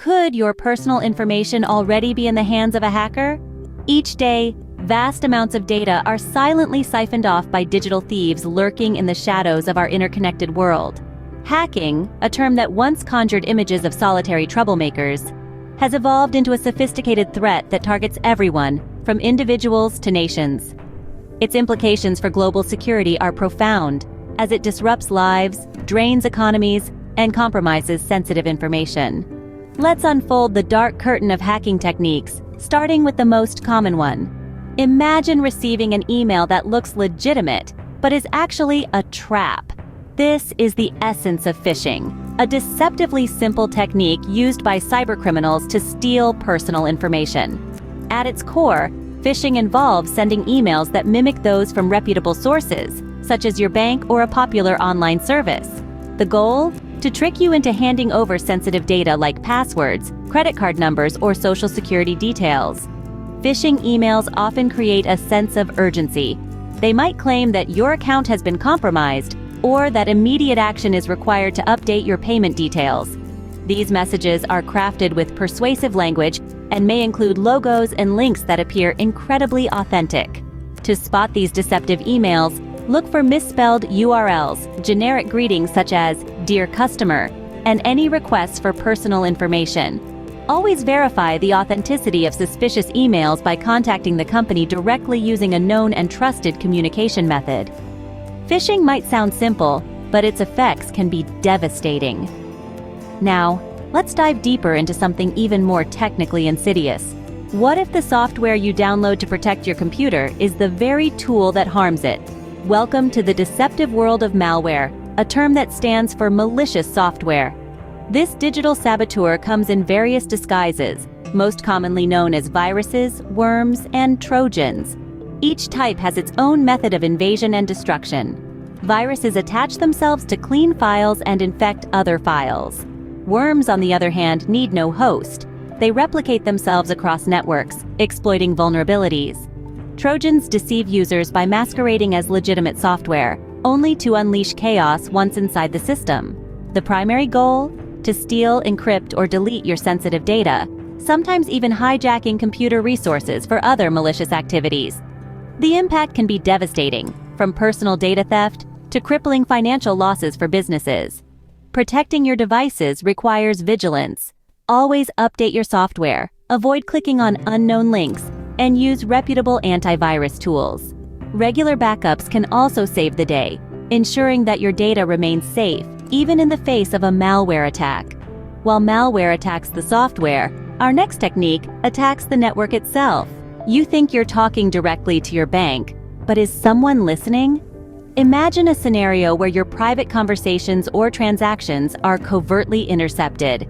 Could your personal information already be in the hands of a hacker? Each day, vast amounts of data are silently siphoned off by digital thieves lurking in the shadows of our interconnected world. Hacking, a term that once conjured images of solitary troublemakers, has evolved into a sophisticated threat that targets everyone, from individuals to nations. Its implications for global security are profound, as it disrupts lives, drains economies, and compromises sensitive information. Let's unfold the dark curtain of hacking techniques, starting with the most common one. Imagine receiving an email that looks legitimate, but is actually a trap. This is the essence of phishing, a deceptively simple technique used by cybercriminals to steal personal information. At its core, phishing involves sending emails that mimic those from reputable sources, such as your bank or a popular online service. The goal? To trick you into handing over sensitive data like passwords, credit card numbers, or social security details. Phishing emails often create a sense of urgency. They might claim that your account has been compromised, or that immediate action is required to update your payment details. These messages are crafted with persuasive language and may include logos and links that appear incredibly authentic. To spot these deceptive emails, look for misspelled URLs, generic greetings such as "Dear Customer," and any requests for personal information. Always verify the authenticity of suspicious emails by contacting the company directly using a known and trusted communication method. Phishing might sound simple, but its effects can be devastating. Now, let's dive deeper into something even more technically insidious. What if the software you download to protect your computer is the very tool that harms it? Welcome to the deceptive world of malware, a term that stands for malicious software. This digital saboteur comes in various disguises, most commonly known as viruses, worms, and trojans. Each type has its own method of invasion and destruction. Viruses attach themselves to clean files and infect other files. Worms, on the other hand, need no host. They replicate themselves across networks, exploiting vulnerabilities. Trojans deceive users by masquerading as legitimate software, only to unleash chaos once inside the system. The primary goal? To steal, encrypt, or delete your sensitive data, sometimes even hijacking computer resources for other malicious activities. The impact can be devastating, from personal data theft to crippling financial losses for businesses. Protecting your devices requires vigilance. Always update your software, avoid clicking on unknown links, and use reputable antivirus tools. Regular backups can also save the day, ensuring that your data remains safe, even in the face of a malware attack. While malware attacks the software, our next technique attacks the network itself. You think you're talking directly to your bank, but is someone listening? Imagine a scenario where your private conversations or transactions are covertly intercepted.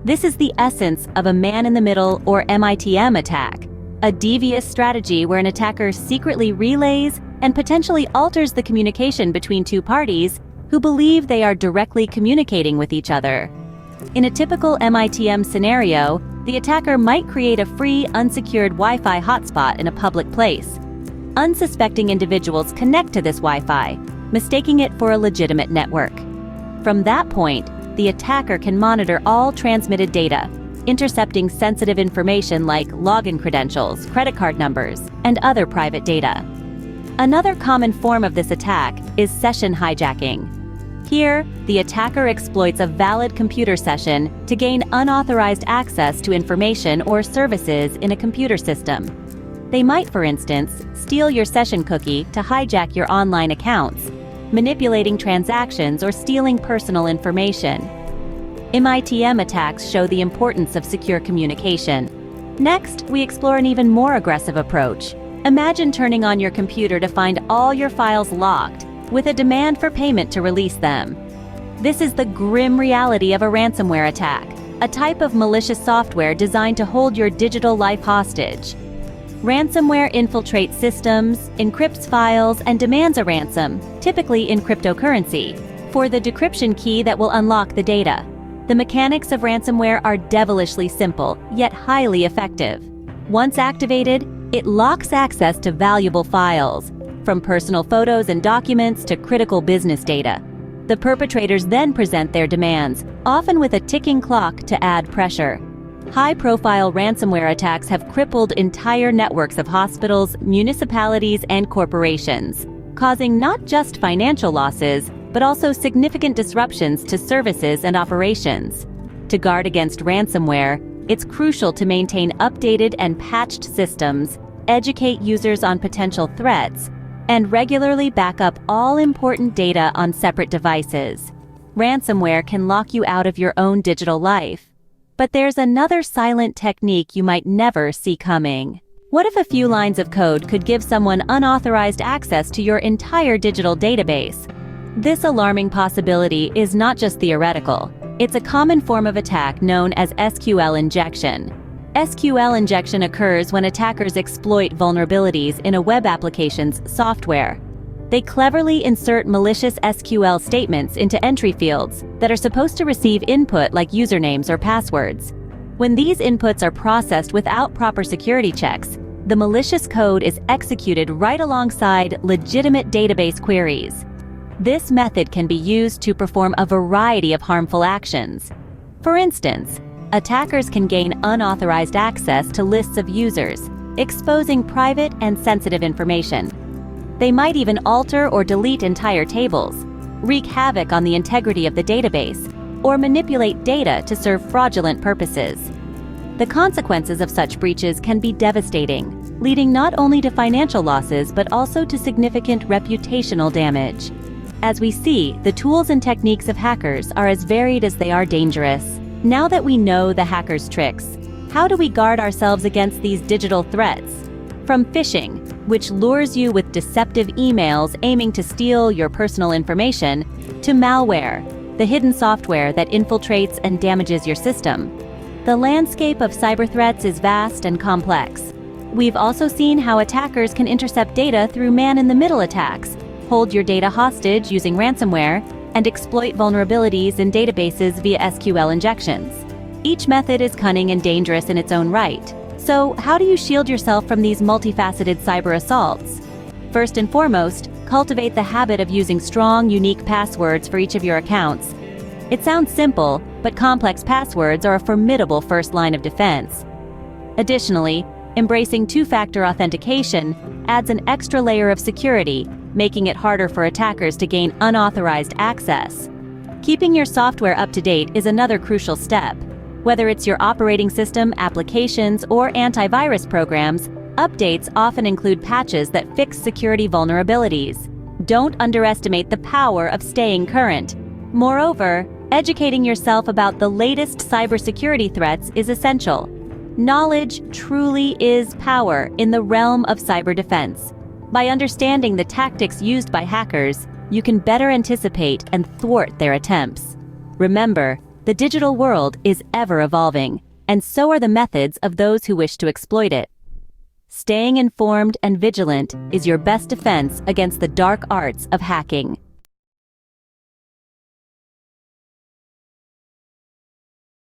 This is the essence of a man-in-the-middle or MITM attack, a devious strategy where an attacker secretly relays and potentially alters the communication between two parties who believe they are directly communicating with each other. In a typical MITM scenario, the attacker might create a free, unsecured Wi-Fi hotspot in a public place. Unsuspecting individuals connect to this Wi-Fi, mistaking it for a legitimate network. From that point, the attacker can monitor all transmitted data, intercepting sensitive information like login credentials, credit card numbers, and other private data. Another common form of this attack is session hijacking. Here, the attacker exploits a valid computer session to gain unauthorized access to information or services in a computer system. They might, for instance, steal your session cookie to hijack your online accounts, manipulating transactions or stealing personal information. MITM attacks show the importance of secure communication. Next, we explore an even more aggressive approach. Imagine turning on your computer to find all your files locked, with a demand for payment to release them. This is the grim reality of a ransomware attack, a type of malicious software designed to hold your digital life hostage. Ransomware infiltrates systems, encrypts files, and demands a ransom, typically in cryptocurrency, for the decryption key that will unlock the data. The mechanics of ransomware are devilishly simple, yet highly effective. Once activated, it locks access to valuable files, from personal photos and documents to critical business data. The perpetrators then present their demands, often with a ticking clock to add pressure. High-profile ransomware attacks have crippled entire networks of hospitals, municipalities, and corporations, causing not just financial losses, but also significant disruptions to services and operations. To guard against ransomware, it's crucial to maintain updated and patched systems, educate users on potential threats, and regularly back up all important data on separate devices. Ransomware can lock you out of your own digital life. But there's another silent technique you might never see coming. What if a few lines of code could give someone unauthorized access to your entire digital database? This alarming possibility is not just theoretical. It's a common form of attack known as SQL injection. SQL injection occurs when attackers exploit vulnerabilities in a web application's software. They cleverly insert malicious SQL statements into entry fields that are supposed to receive input like usernames or passwords. When these inputs are processed without proper security checks, the malicious code is executed right alongside legitimate database queries. This method can be used to perform a variety of harmful actions. For instance, attackers can gain unauthorized access to lists of users, exposing private and sensitive information. They might even alter or delete entire tables, wreak havoc on the integrity of the database, or manipulate data to serve fraudulent purposes. The consequences of such breaches can be devastating, leading not only to financial losses but also to significant reputational damage. As we see, the tools and techniques of hackers are as varied as they are dangerous. Now that we know the hackers' tricks, how do we guard ourselves against these digital threats? From phishing, which lures you with deceptive emails aiming to steal your personal information, to malware, the hidden software that infiltrates and damages your system. The landscape of cyber threats is vast and complex. We've also seen how attackers can intercept data through man-in-the-middle attacks, hold your data hostage using ransomware, and exploit vulnerabilities in databases via SQL injections. Each method is cunning and dangerous in its own right. So, how do you shield yourself from these multifaceted cyber assaults? First and foremost, cultivate the habit of using strong, unique passwords for each of your accounts. It sounds simple, but complex passwords are a formidable first line of defense. Additionally, embracing two-factor authentication adds an extra layer of security, making it harder for attackers to gain unauthorized access. Keeping your software up to date is another crucial step. Whether it's your operating system, applications, or antivirus programs, updates often include patches that fix security vulnerabilities. Don't underestimate the power of staying current. Moreover, educating yourself about the latest cybersecurity threats is essential. Knowledge truly is power in the realm of cyber defense. By understanding the tactics used by hackers, you can better anticipate and thwart their attempts. Remember, the digital world is ever evolving, and so are the methods of those who wish to exploit it. Staying informed and vigilant is your best defense against the dark arts of hacking.